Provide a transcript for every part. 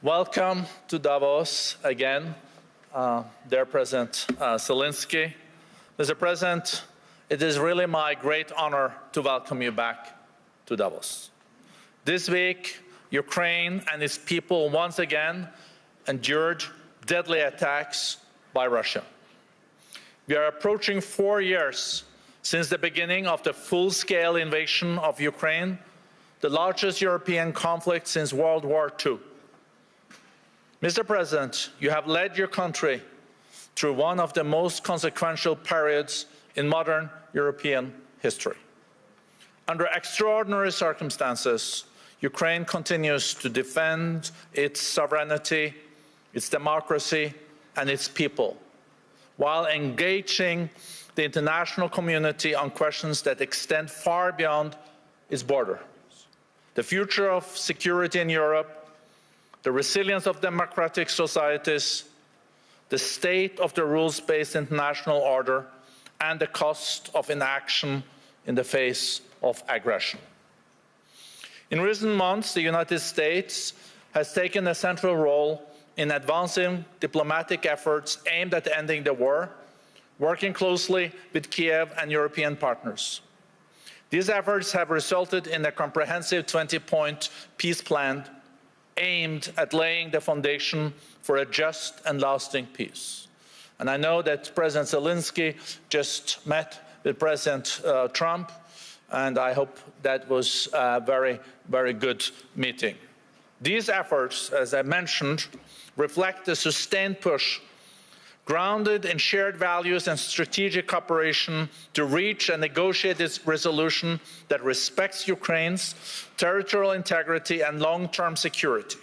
Welcome to Davos again, dear President Zelenskyy. Mr. President, it is really my great honor to welcome you back to Davos. This week, Ukraine and its people once again endured deadly attacks by Russia. We are approaching 4 years since the beginning of the full-scale invasion of Ukraine, the largest European conflict since World War II. Mr. President, you have led your country through one of the most consequential periods in modern European history. Under extraordinary circumstances, Ukraine continues to defend its sovereignty, its democracy, and its people, while engaging the international community on questions that extend far beyond its borders. The future of security in Europe, the resilience of democratic societies, the state of the rules-based international order, and the cost of inaction in the face of aggression. In recent months, the United States has taken a central role in advancing diplomatic efforts aimed at ending the war, working closely with Kiev and European partners. These efforts have resulted in a comprehensive 20-point peace plan aimed at laying the foundation for a just and lasting peace. And I know that President Zelenskyy just met with President Trump, and I hope that was a very, very good meeting. These efforts, as I mentioned, reflect a sustained push grounded in shared values and strategic cooperation to reach and negotiate this resolution that respects Ukraine's territorial integrity and long-term security.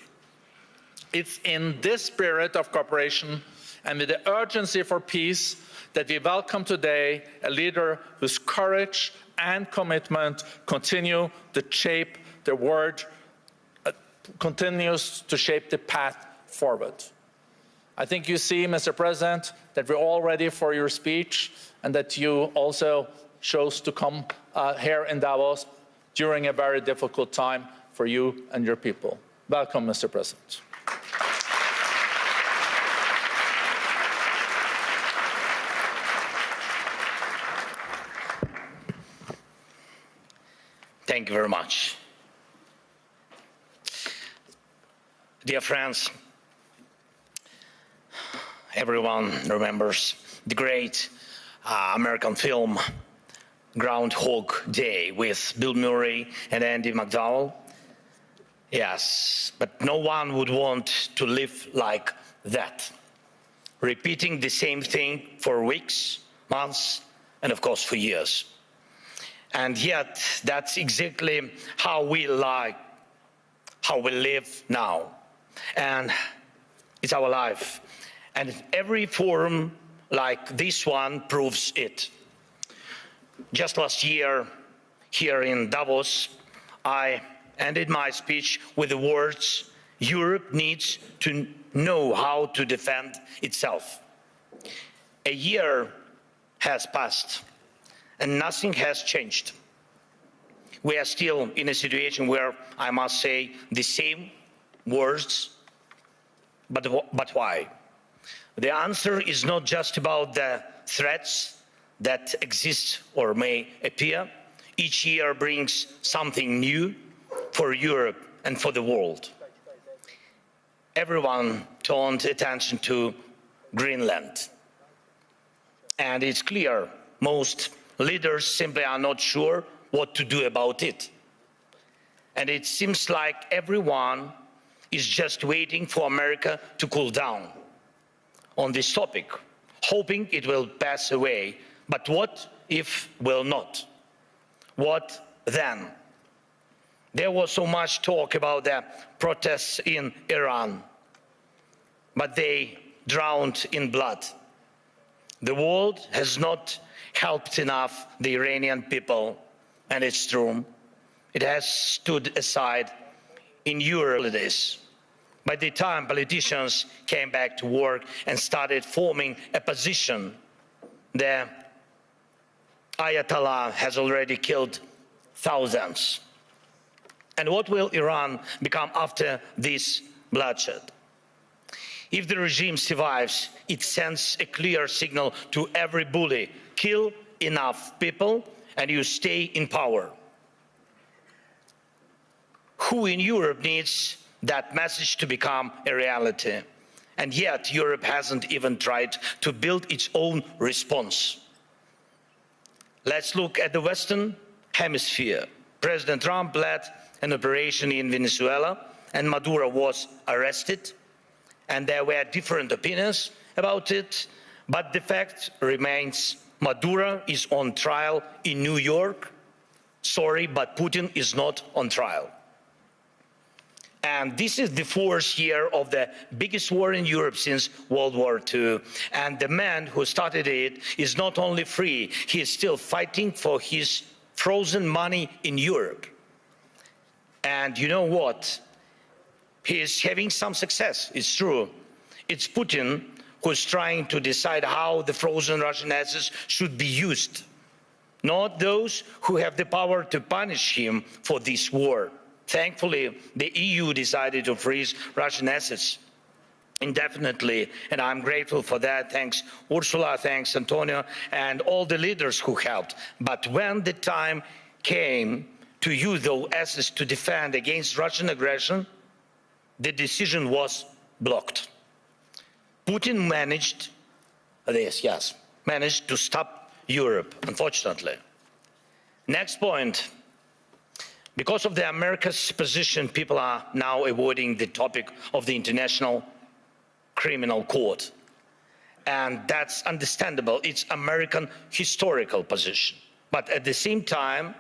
It's in this spirit of cooperation and with the urgency for peace that we welcome today a leader whose courage and commitment continue to shape the world, continues to shape the path forward. I think you see, Mr. President, that we're all ready for your speech and that you also chose to come here in Davos during a very difficult time for you and your people. Welcome, Mr. President. Thank you very much. Dear friends, everyone remembers the great American film Groundhog Day with Bill Murray and Andy McDowell. Yes, but no one would want to live like that, repeating the same thing for weeks, months, and of course for years. And yet, that's exactly how we live now. And it's our life. And every forum like this one proves it. Just last year, here in Davos, I ended my speech with the words, "Europe needs to know how to defend itself." A year has passed, and nothing has changed. We are still in a situation where I must say the same words, but why? The answer is not just about the threats that exist or may appear. Each year brings something new for Europe and for the world. Everyone turned attention to Greenland. And it's clear most leaders simply are not sure what to do about it. And it seems like everyone is just waiting for America to cool down on this topic, hoping it will pass away. But what if will not? What then? There was so much talk about the protests in Iran, but they drowned in blood. The world has not helped enough the Iranian people, and it's true. It has stood aside in your holidays. By the time politicians came back to work and started forming a position, the Ayatollah has already killed thousands. And what will Iran become after this bloodshed? If the regime survives, it sends a clear signal to every bully: kill enough people and you stay in power. Who in Europe needs that message to become a reality? And yet Europe hasn't even tried to build its own response. Let's look at the Western Hemisphere. President Trump led an operation in Venezuela and Maduro was arrested, and there were different opinions about it, but the fact remains: Maduro is on trial in New York. Sorry, but Putin is not on trial. And this is the fourth year of the biggest war in Europe since World War II. And the man who started it is not only free, he is still fighting for his frozen money in Europe. And you know what? He is having some success, it's true. It's Putin who's trying to decide how the frozen Russian assets should be used, not those who have the power to punish him for this war. Thankfully, the EU decided to freeze Russian assets indefinitely, and I'm grateful for that. Thanks Ursula, thanks Antonio, and all the leaders who helped. But when the time came to use those assets to defend against Russian aggression, the decision was blocked. Putin managed to stop Europe, unfortunately. Next point. Because of America's position, people are now avoiding the topic of the International Criminal Court. And that's understandable. It's American historical position. But at the same time,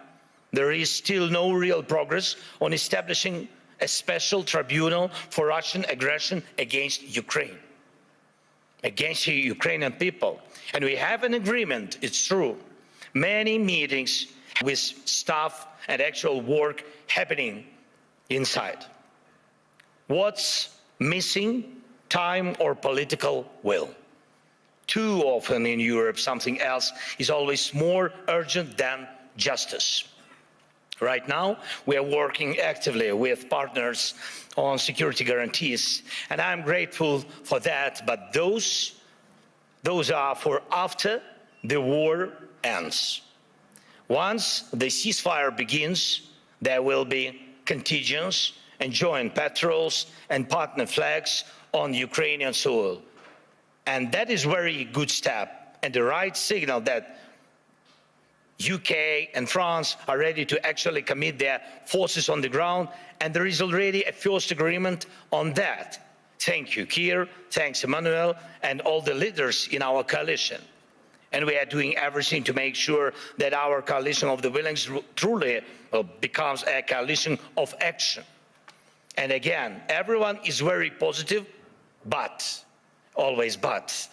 there is still no real progress on establishing a special tribunal for Russian aggression against Ukraine, against the Ukrainian people. And we have an agreement, it's true. Many meetings with staff and actual work happening inside. What's missing? Time or political will. Too often in Europe, something else is always more urgent than justice. Right now, we are working actively with partners on security guarantees, and I'm grateful for that, but those are for after the war ends. Once the ceasefire begins, there will be contingents and joint patrols and partner flags on Ukrainian soil. And that is a very good step and the right signal that UK and France are ready to actually commit their forces on the ground, and there is already a first agreement on that. Thank you, Keir, thanks Emmanuel, and all the leaders in our coalition. And we are doing everything to make sure that our coalition of the willing truly becomes a coalition of action. And again, everyone is very positive, but, always but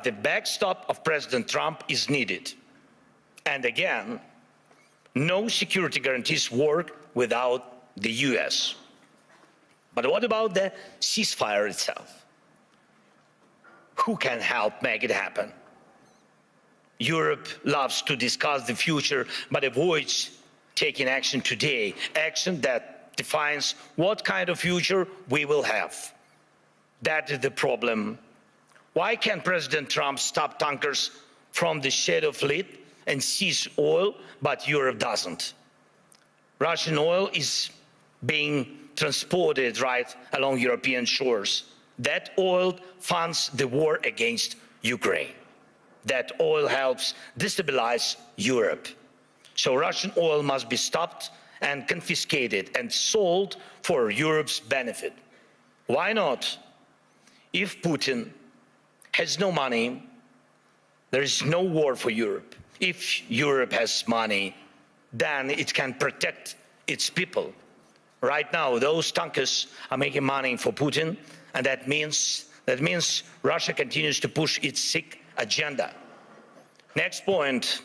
the backstop of President Trump is needed. And again, no security guarantees work without the US. But what about the ceasefire itself? Who can help make it happen? Europe loves to discuss the future, but avoids taking action today, action that defines what kind of future we will have. That is the problem. Why can't President Trump stop tankers from the shadow fleet and seize oil, but Europe doesn't? Russian oil is being transported right along European shores. That oil funds the war against Ukraine. That oil helps destabilize Europe. So Russian oil must be stopped and confiscated and sold for Europe's benefit. Why not? If Putin has no money, there is no war for Europe. If Europe has money, then it can protect its people. Right now, those tankers are making money for Putin, and that means Russia continues to push its sick agenda. Next point.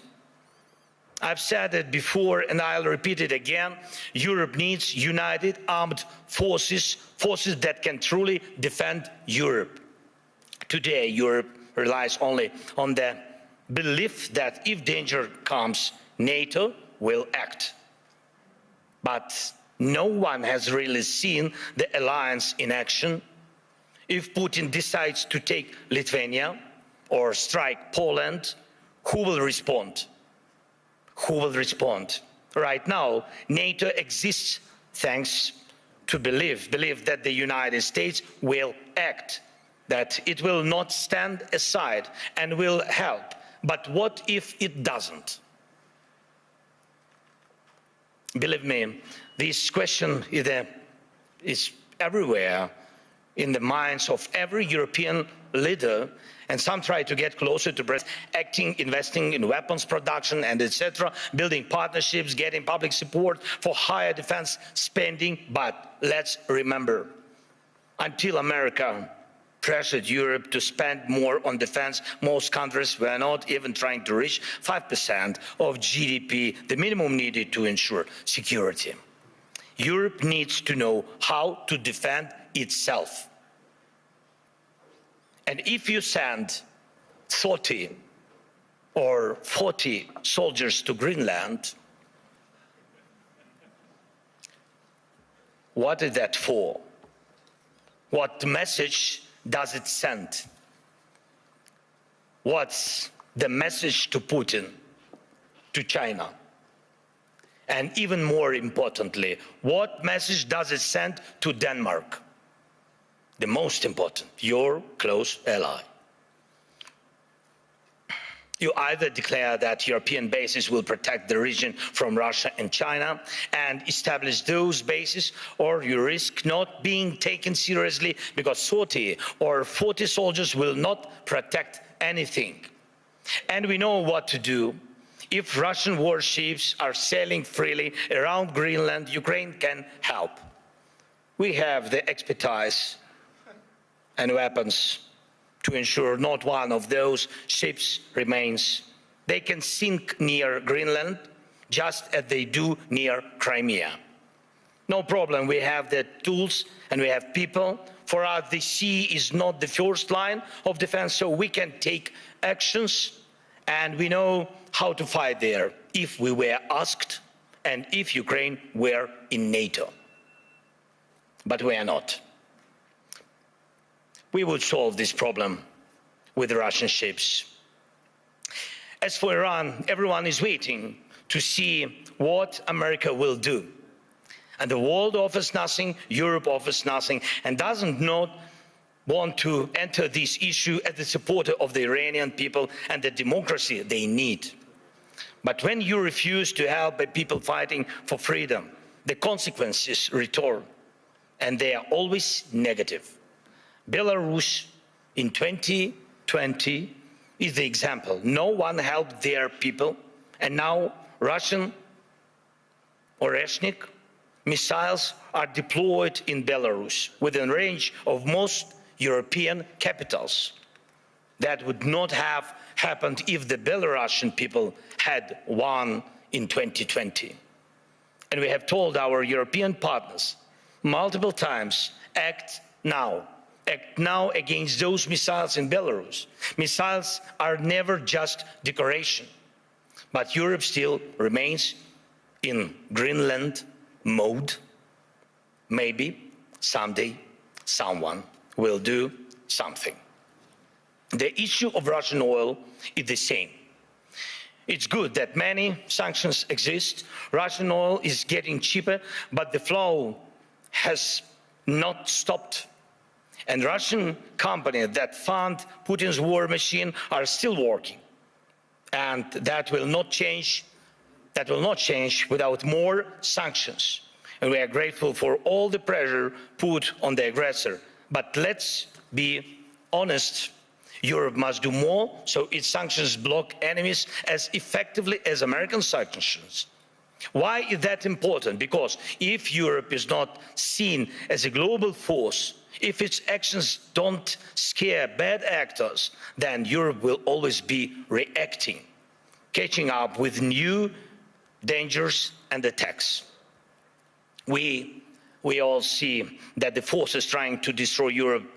I've said it before and I'll repeat it again. Europe needs united armed forces, forces that can truly defend Europe. Today, Europe relies only on the belief that if danger comes, NATO will act. But no one has really seen the alliance in action. If Putin decides to take Lithuania or strike Poland, who will respond? Who will respond? Right now, NATO exists thanks to believe that the United States will act, that it will not stand aside and will help. But what if it doesn't? Believe me, this question is everywhere in the minds of every European leader, and some try to get closer to President, acting, investing in weapons production and etc., building partnerships, getting public support for higher defense spending. But let's remember, until America pressured Europe to spend more on defense, most countries were not even trying to reach 5% of GDP, the minimum needed to ensure security. Europe needs to know how to defend itself. And if you send 30 or 40 soldiers to Greenland, what is that for? What message does it send? What's the message to Putin, to China? And even more importantly, what message does it send to Denmark? The most important, your close ally. You either declare that European bases will protect the region from Russia and China and establish those bases, or you risk not being taken seriously because 30 or 40 soldiers will not protect anything. And we know what to do. If Russian warships are sailing freely around Greenland, Ukraine can help. We have the expertise and weapons to ensure not one of those ships remains. They can sink near Greenland, just as they do near Crimea. No problem, we have the tools and we have people. For us, the sea is not the first line of defense, so we can take actions, and we know how to fight there if we were asked and if Ukraine were in NATO. But we are not. We would solve this problem with the Russian ships. As for Iran, everyone is waiting to see what America will do. And the world offers nothing, Europe offers nothing, and doesn't not want to enter this issue as the supporter of the Iranian people and the democracy they need. But when you refuse to help the people fighting for freedom, the consequences return, and they are always negative. Belarus in 2020 is the example. No one helped their people, and now Russian Oreshnik missiles are deployed in Belarus within range of most European capitals. That would not have happened if the Belarusian people had won in 2020. And we have told our European partners multiple times, act now. Act now against those missiles in Belarus. Missiles are never just decoration, but Europe still remains in Greenland mode. Maybe someday someone will do something. The issue of Russian oil is the same. It's good that many sanctions exist. Russian oil is getting cheaper, but the flow has not stopped. And Russian companies that fund Putin's war machine are still working. And that will not change without more sanctions. And we are grateful for all the pressure put on the aggressor. But let's be honest, Europe must do more so its sanctions block enemies as effectively as American sanctions. Why is that important? Because if Europe is not seen as a global force, if its actions don't scare bad actors, then Europe will always be reacting, catching up with new dangers and attacks. We all see that the forces trying to destroy Europe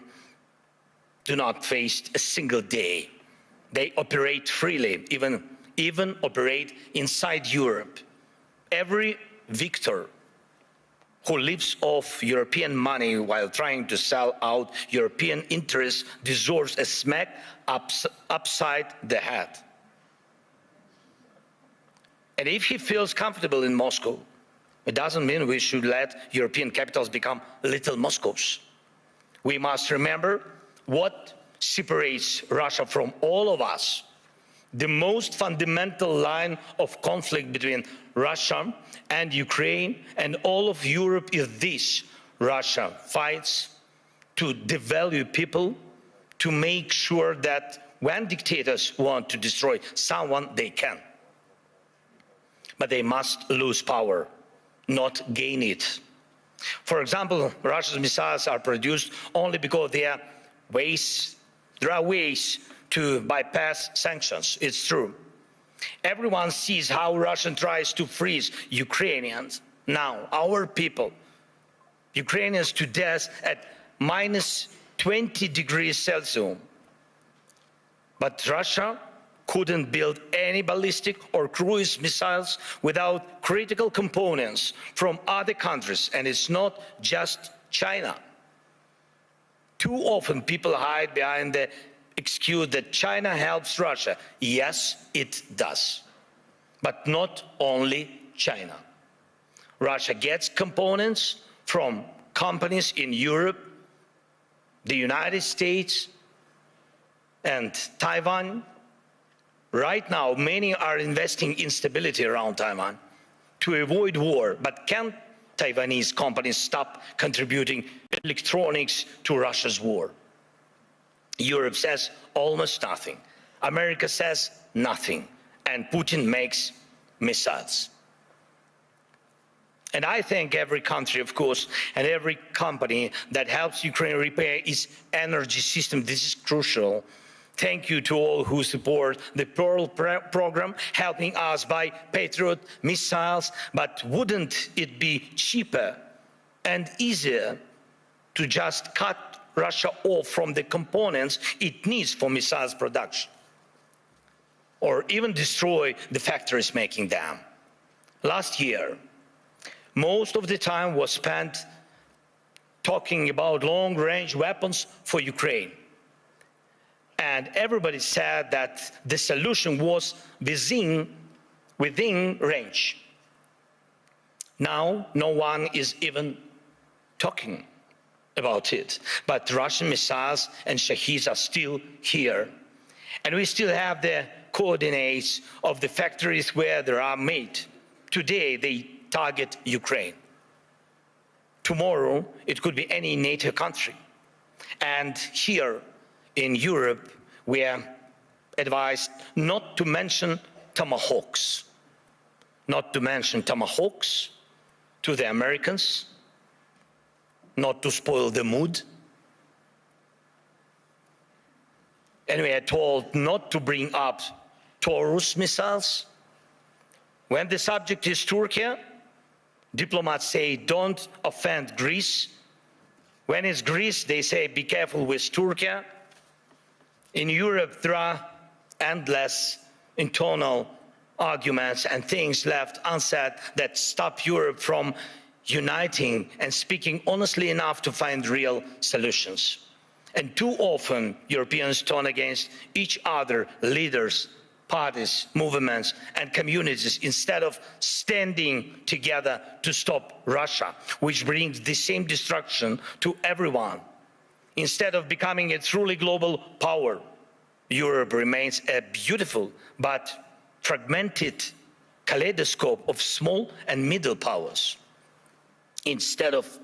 do not face a single day. They operate freely, even operate inside Europe. Every victor who lives off European money while trying to sell out European interests deserves a smack upside the head. And if he feels comfortable in Moscow, it doesn't mean we should let European capitals become little Moscows. We must remember what separates Russia from all of us. The most fundamental line of conflict between Russia and Ukraine and all of Europe is this: Russia fights to devalue people, to make sure that when dictators want to destroy someone, they can. But they must lose power, not gain it. For example, Russia's missiles are produced only because there are ways to bypass sanctions. It's true. Everyone sees how Russia tries to freeze Ukrainians. Now, our people, Ukrainians to death at minus 20 degrees Celsius. But Russia couldn't build any ballistic or cruise missiles without critical components from other countries, and it's not just China. Too often people hide behind the excuse that China helps Russia. Yes, it does. But not only China. Russia gets components from companies in Europe, the United States, and Taiwan. Right now, many are investing in stability around Taiwan to avoid war. But can Taiwanese companies stop contributing electronics to Russia's war? Europe says almost nothing. America says nothing. And Putin makes missiles. And I thank every country, of course, and every company that helps Ukraine repair its energy system. This is crucial. Thank you to all who support the Pearl program, helping us buy Patriot missiles. But wouldn't it be cheaper and easier to just cut Russia off from the components it needs for missiles production? Or even destroy the factories making them? Last year, most of the time was spent talking about long-range weapons for Ukraine. And everybody said that the solution was within range. Now, no one is even talking about it. But Russian missiles and Shaheeds are still here. And we still have the coordinates of the factories where they are made. Today, they target Ukraine. Tomorrow, it could be any NATO country. And here in Europe, we are advised not to mention tomahawks. Not to mention tomahawks to the Americans, not to spoil the mood. And we are told not to bring up Taurus missiles. When the subject is Turkey, diplomats say don't offend Greece. When it's Greece, they say be careful with Turkey. In Europe, there are endless internal arguments and things left unsaid that stop Europe from uniting and speaking honestly enough to find real solutions. And too often, Europeans turn against each other, leaders, parties, movements, and communities, instead of standing together to stop Russia, which brings the same destruction to everyone. Instead of becoming a truly global power, Europe remains a beautiful but fragmented kaleidoscope of small and middle powers. Instead of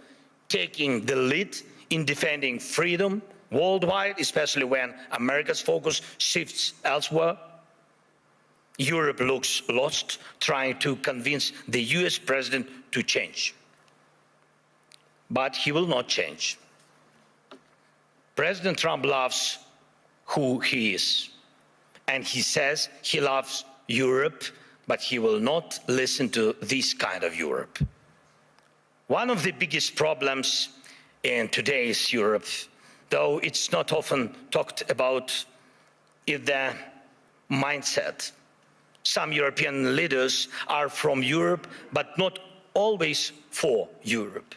taking the lead in defending freedom worldwide, especially when America's focus shifts elsewhere, Europe looks lost, trying to convince the US president to change. But he will not change. President Trump loves who he is, and he says he loves Europe, but he will not listen to this kind of Europe. One of the biggest problems in today's Europe, though it's not often talked about, is the mindset. Some European leaders are from Europe, but not always for Europe.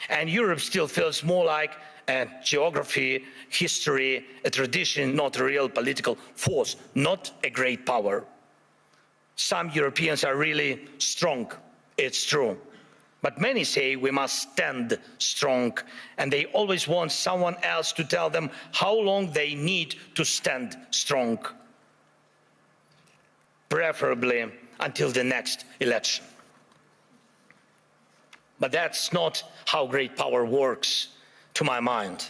And Europe still feels more like a geography, history, a tradition, not a real political force, not a great power. Some Europeans are really strong, it's true. But many say we must stand strong, and they always want someone else to tell them how long they need to stand strong, preferably until the next election. But that's not how great power works, to my mind.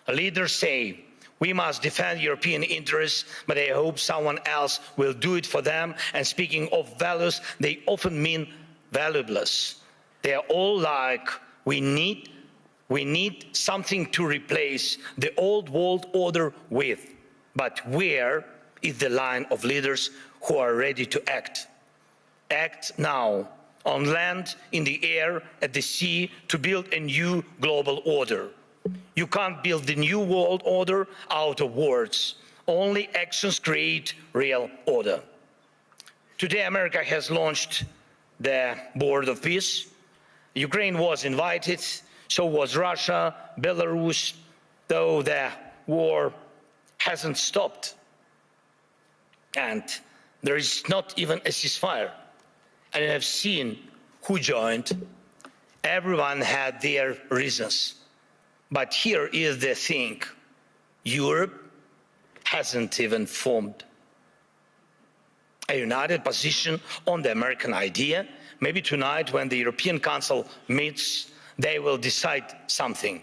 Leaders say we must defend European interests, but they hope someone else will do it for them. And speaking of values, they often mean valueless. They are all like, we need something to replace the old world order with. But where is the line of leaders who are ready to act? Act now, on land, in the air, at the sea, to build a new global order. You can't build the new world order out of words. Only actions create real order. Today, America has launched the Board of Peace. Ukraine was invited, so was Russia, Belarus, though the war hasn't stopped. And there is not even a ceasefire. And you have seen who joined. Everyone had their reasons. But here is the thing. Europe hasn't even formed a united position on the American idea. Maybe tonight, when the European Council meets, they will decide something.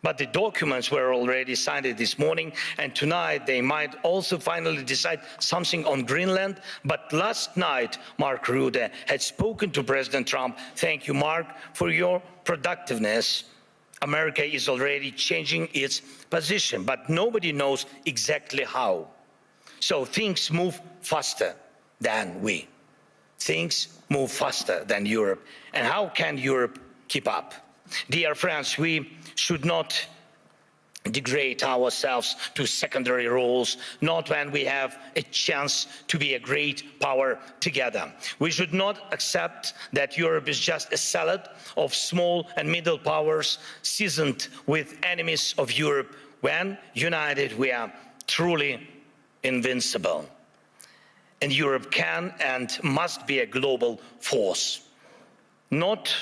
But the documents were already signed this morning, and tonight they might also finally decide something on Greenland. But last night, Mark Rutte had spoken to President Trump. Thank you, Mark, for your productiveness. America is already changing its position, but nobody knows exactly how. So things move faster than we. Things move faster than Europe. And how can Europe keep up? Dear friends, we should not degrade ourselves to secondary roles, not when we have a chance to be a great power together. We should not accept that Europe is just a salad of small and middle powers seasoned with enemies of Europe. When united, we are truly invincible. And Europe can and must be a global force, not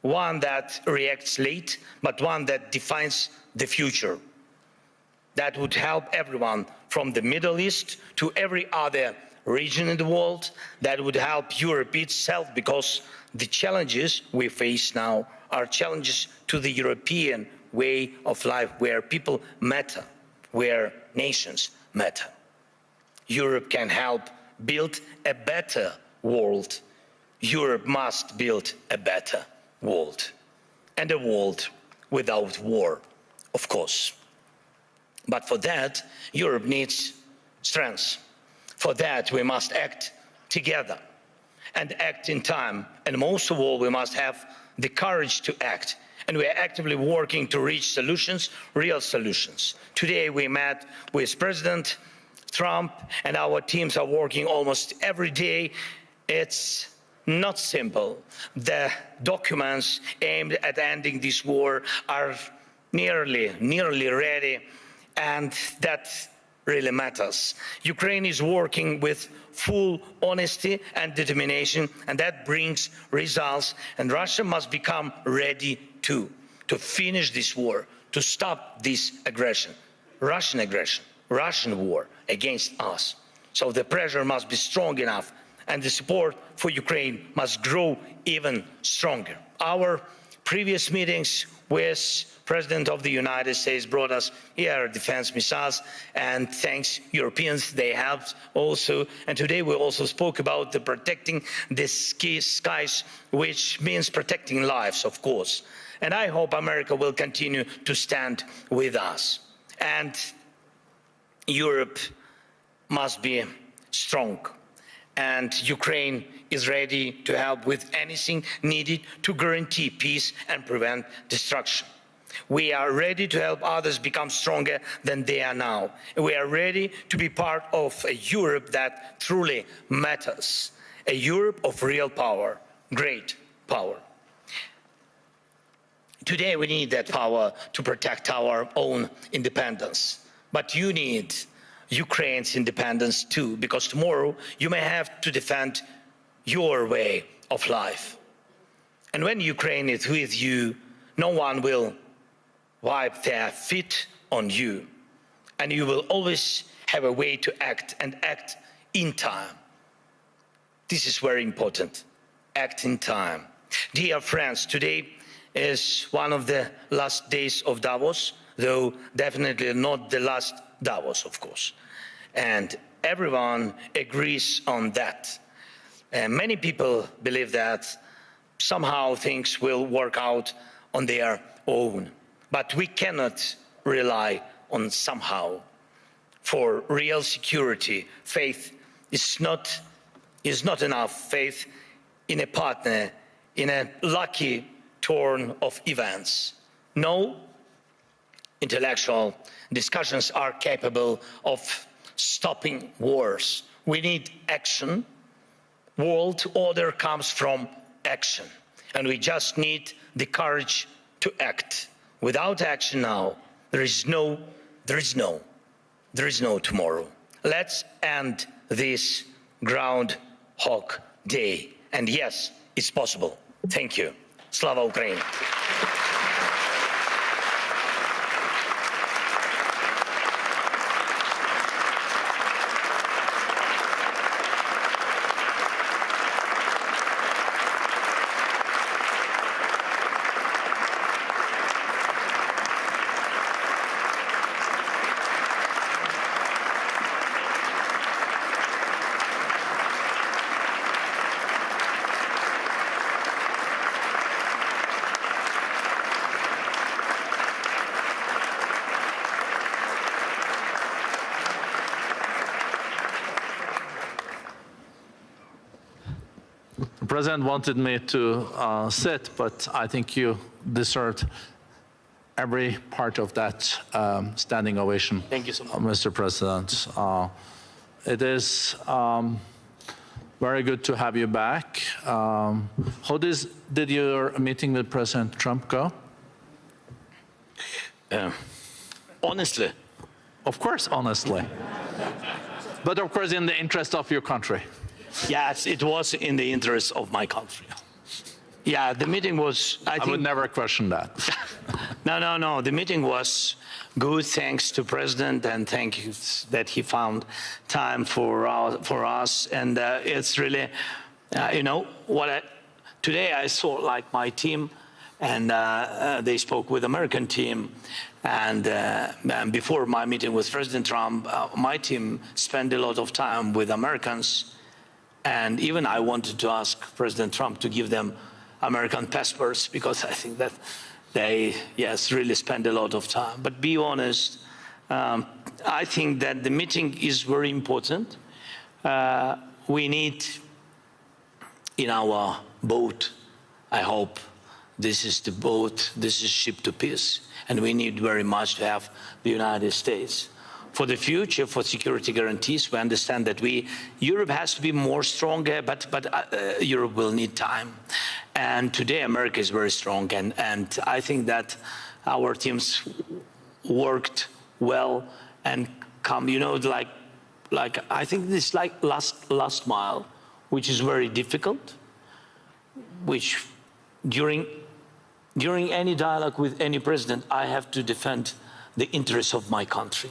one that reacts late, but one that defines the future. That would help everyone from the Middle East to every other region in the world. That would help Europe itself, because the challenges we face now are challenges to the European way of life, where people matter, where nations matter. Europe can help build a better world. Europe must build a better world, and a world without war, of course. But for that, Europe needs strength. For that, we must act together and act in time. And most of all, we must have the courage to act. And we are actively working to reach solutions, real solutions. Today, we met with President Trump, and our teams are working almost every day. It's not simple. The documents aimed at ending this war are nearly ready, and that really matters. Ukraine is working with full honesty and determination, and that brings results. And Russia must become ready to finish this war, to stop this aggression, Russian war against us. So the pressure must be strong enough, and the support for Ukraine must grow even stronger. Our previous meetings with President of the United States brought us air defense missiles, and thanks Europeans, they helped also. And today we also spoke about the protecting the skies, which means protecting lives, of course. And I hope America will continue to stand with us. And Europe must be strong, and Ukraine is ready to help with anything needed to guarantee peace and prevent destruction. We are ready to help others become stronger than they are now. We are ready to be part of a Europe that truly matters, a Europe of real power, great power. Today we need that power to protect our own independence. But you need Ukraine's independence too, because tomorrow you may have to defend your way of life. And when Ukraine is with you, no one will wipe their feet on you. And you will always have a way to act, and act in time. This is very important. Act in time. Dear friends, today is one of the last days of Davos, though definitely not the last Davos, of course. And everyone agrees on that. And many people believe that somehow things will work out on their own. But we cannot rely on somehow. For real security, faith is not enough. Faith in a partner, in a lucky turn of events. No intellectual discussions are capable of stopping wars. We need action. World order comes from action, and we just need the courage to act. Without action now, there is no tomorrow. Let's end this Groundhog Day. And yes, it's possible. Thank you. Slava Ukraini. The President wanted me to sit, but I think you deserved every part of that standing ovation. Thank you so much. Mr. President. It is very good to have you back. How did your meeting with President Trump go? Honestly. Of course, honestly. But of course, in the interest of your country. Yes, it was in the interest of my country. Yeah, the meeting was, I think... I would never question that. No. The meeting was good, thanks to President, and thank you that he found time for us. And it's really, you know, today I saw like my team, and they spoke with American team. And before my meeting with President Trump, my team spent a lot of time with Americans. And even I wanted to ask President Trump to give them American passports, because I think that they, yes, really spend a lot of time. But be honest, I think that the meeting is very important. We need in our boat, I hope, this is the boat, this is ship to peace, and we need very much to have the United States. For the future, for security guarantees, we understand that Europe has to be more stronger, but Europe will need time. And today, America is very strong, and I think that our teams worked well and come, you know, like I think this like last mile, which is very difficult, which during any dialogue with any president, I have to defend the interests of my country.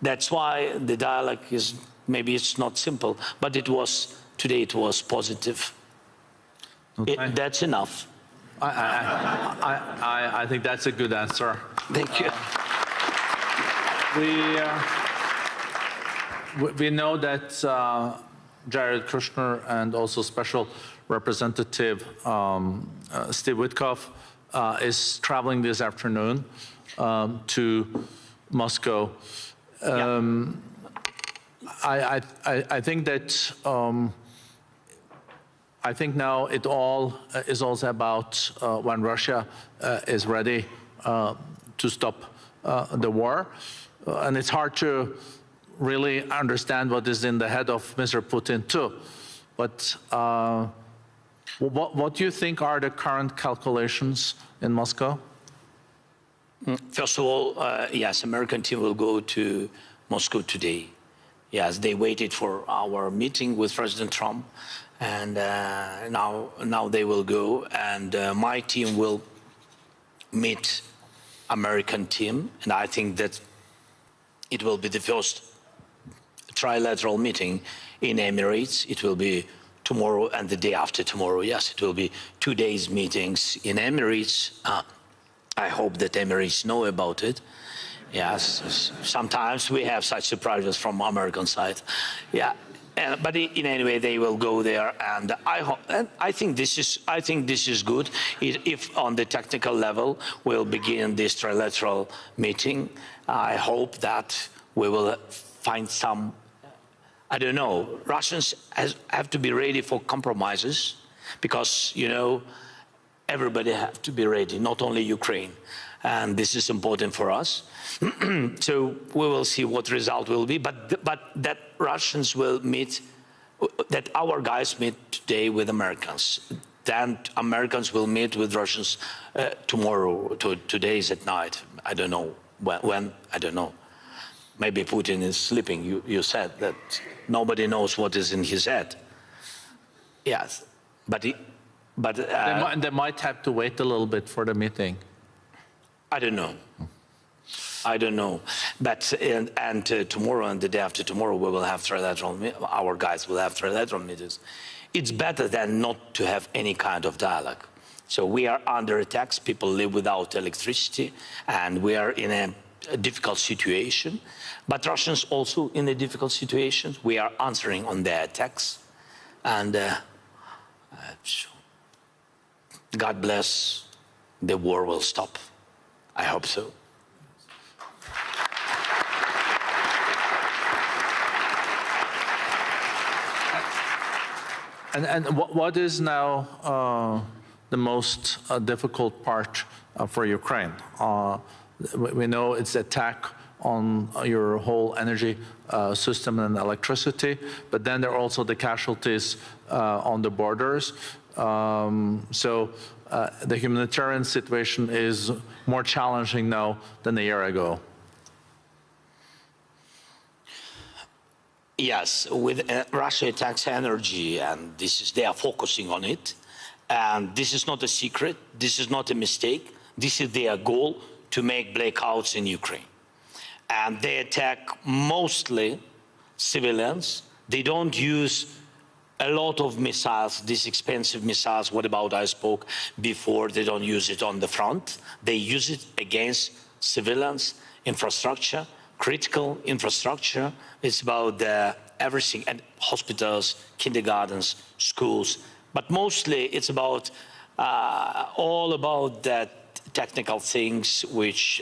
That's why the dialogue is, maybe it's not simple, but today it was positive. Okay. That's enough. I think that's a good answer. Thank you. We know that Jared Kushner and also Special Representative Steve Witkoff is traveling this afternoon to Moscow. I think that I think now it all is also about when Russia is ready to stop the war, and it's hard to really understand what is in the head of Mr. Putin too. But What do you think are the current calculations in Moscow? First of all, yes, American team will go to Moscow today. Yes, they waited for our meeting with President Trump, and now they will go, and my team will meet American team, and I think that it will be the first trilateral meeting in Emirates. It will be tomorrow and the day after tomorrow. Yes, it will be 2 days meetings in Emirates. I hope that Emirates know about it. Yes, sometimes we have such surprises from American side. Yeah, but in any way they will go there, and I think this is good. If on the technical level we'll begin this trilateral meeting, I hope that we will find some. I don't know. Russians have to be ready for compromises, because everybody have to be ready, not only Ukraine, and this is important for us. So we will see what result will be, but that Russians will meet, that our guys meet today with Americans, then Americans will meet with Russians tomorrow. Today is at night. I don't know when. I don't know. Maybe Putin is sleeping. You said that nobody knows what is in his head. Yes, but they might have to wait a little bit for the meeting. I don't know. I don't know. But tomorrow and the day after tomorrow we will have trilateral. Our guys will have trilateral meetings. It's better than not to have any kind of dialogue. So we are under attacks. People live without electricity, and we are in a difficult situation. But Russians also in a difficult situation. We are answering on their attacks, and God bless. The war will stop. I hope so. And what is now the most difficult part for Ukraine? We know it's attack on your whole energy system and electricity, but then there are also the casualties on the borders. So the humanitarian situation is more challenging now than a year ago. Yes, with Russia attacks energy, and they are focusing on it. And this is not a secret. This is not a mistake. This is their goal, to make blackouts in Ukraine. And they attack mostly civilians. They don't use a lot of missiles, these expensive missiles, what about I spoke before. They don't use it on the front. They use it against civilians, infrastructure, critical infrastructure. It's about everything, and hospitals, kindergartens, schools. But mostly it's about all about that technical things which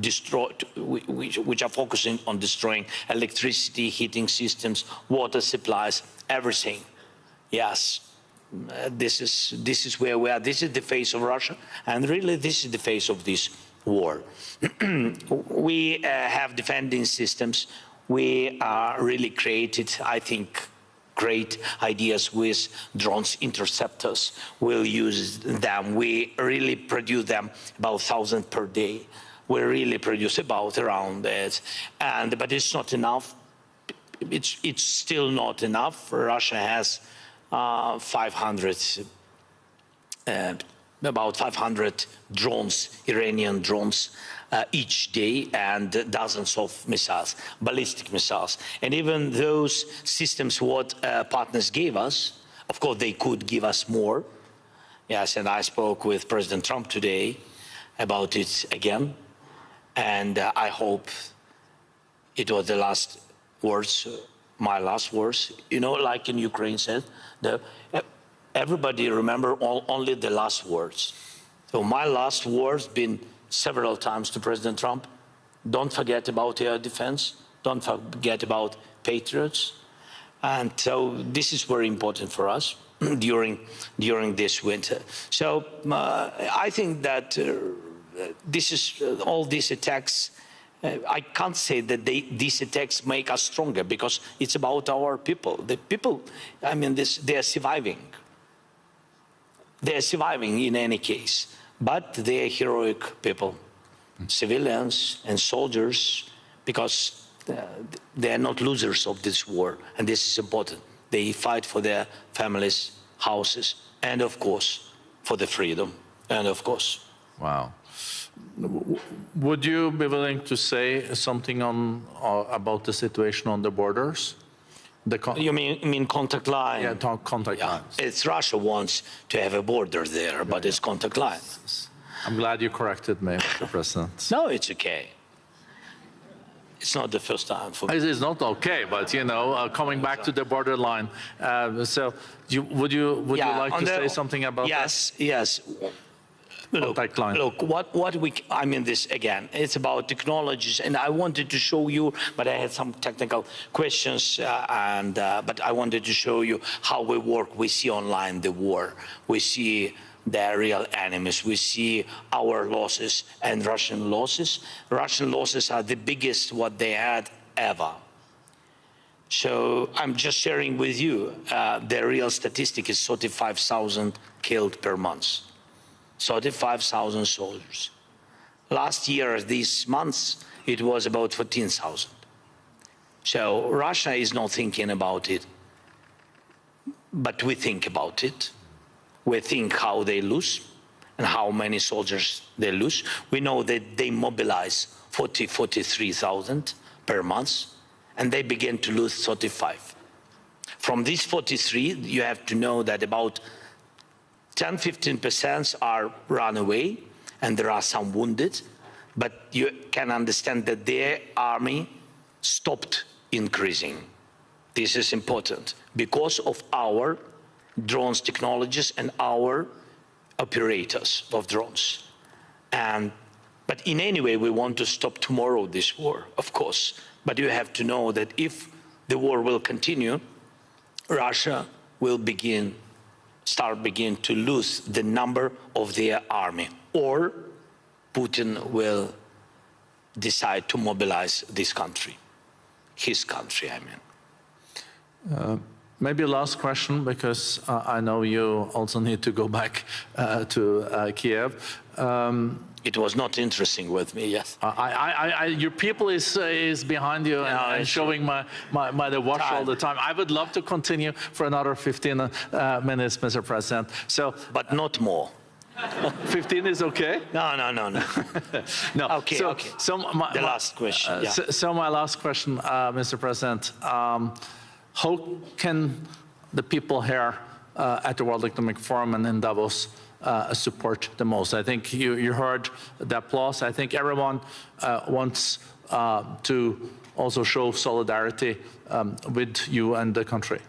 which are focusing on destroying electricity, heating systems, water supplies, everything. Yes, this is where we are. This is the face of Russia, and really this is the face of this war. We have defending systems. We really created, I think, great ideas with drones, interceptors. We'll use them. We really produce them about 1,000 per day. We really produce about around that, but it's not enough. It's still not enough. Russia has about 500 drones, Iranian drones, each day, and dozens of missiles, ballistic missiles. And even those systems what partners gave us, of course they could give us more. Yes, and I spoke with President Trump today about it again. And I hope it was the last words, my last words. You know, like in Ukraine said, everybody remember only the last words. So my last words been several times to President Trump: don't forget about air defense, don't forget about Patriots. And so this is very important for us during this winter. So I think that this is all these attacks. I can't say that these attacks make us stronger, because it's about our people. The people, I mean, they are surviving. They're surviving in any case, but they're heroic people, civilians and soldiers, because they are not losers of this war, and this is important. They fight for their families, houses, and of course, for the freedom, and of course. Wow. Would you be willing to say something on about the situation on the borders? You mean contact line? Yeah, contact lines. It's Russia wants to have a border there, but it's contact line. I'm glad you corrected me, Mr. President. No, it's okay. It's not the first time for me. It is not okay, but you know, coming back to the borderline. So, would you like to say something about that? Yes. Look, I mean this again, it's about technologies, and I wanted to show you, but I had some technical questions, but I wanted to show you how we work. We see online the war. We see the real enemies. We see our losses and Russian losses. Russian losses are the biggest what they had ever. So I'm just sharing with you, the real statistic is 35,000 killed per month. 35,000 soldiers. Last year, these months, it was about 14,000. So Russia is not thinking about it, but we think about it. We think how they lose and how many soldiers they lose. We know that they mobilize 43,000 per month, and they begin to lose 35. From these 43, you have to know that about 10–15% are run away, and there are some wounded, but you can understand that their army stopped increasing. This is important because of our drones technologies and our operators of drones. But in any way, we want to stop tomorrow this war, of course. But you have to know that if the war will continue, Russia will start to lose the number of their army, or Putin will decide to mobilize this country, his country, I mean. Maybe last question, because I know you also need to go back to Kiev. It was not interesting with me, yes. Your people is behind you and showing the watch all the time. I would love to continue for another 15 minutes, Mr. President. So, but not more. 15 is okay? No. No. Okay. So the last question. So my last question, Mr. President. How can the people here at the World Economic Forum and in Davos support the most? I think you heard the applause. I think everyone wants to also show solidarity with you and the country.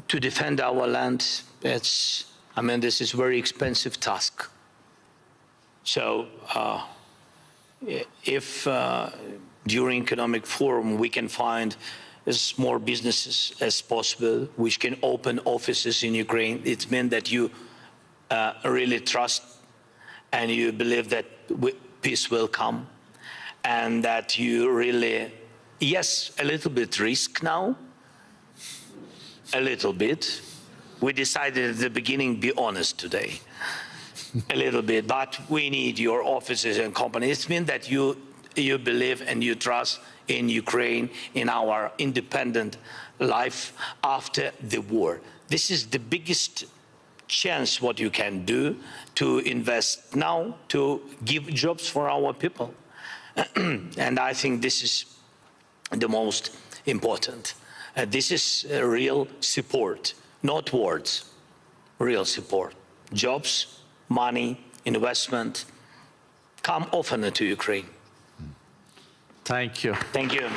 To defend our land, this is a very expensive task. So if during Economic Forum we can find as more businesses as possible which can open offices in Ukraine, it means that you really trust and you believe that peace will come, and that you really, yes, a little bit risk now, a little bit. We decided at the beginning, be honest today, a little bit, but we need your offices and companies. It means that you believe and you trust in Ukraine, in our independent life after the war. This is the biggest chance what you can do to invest now, to give jobs for our people. And I think this is the most important. This is real support, not words, real support. Jobs, money, investment, come often to Ukraine. Thank you. Thank you.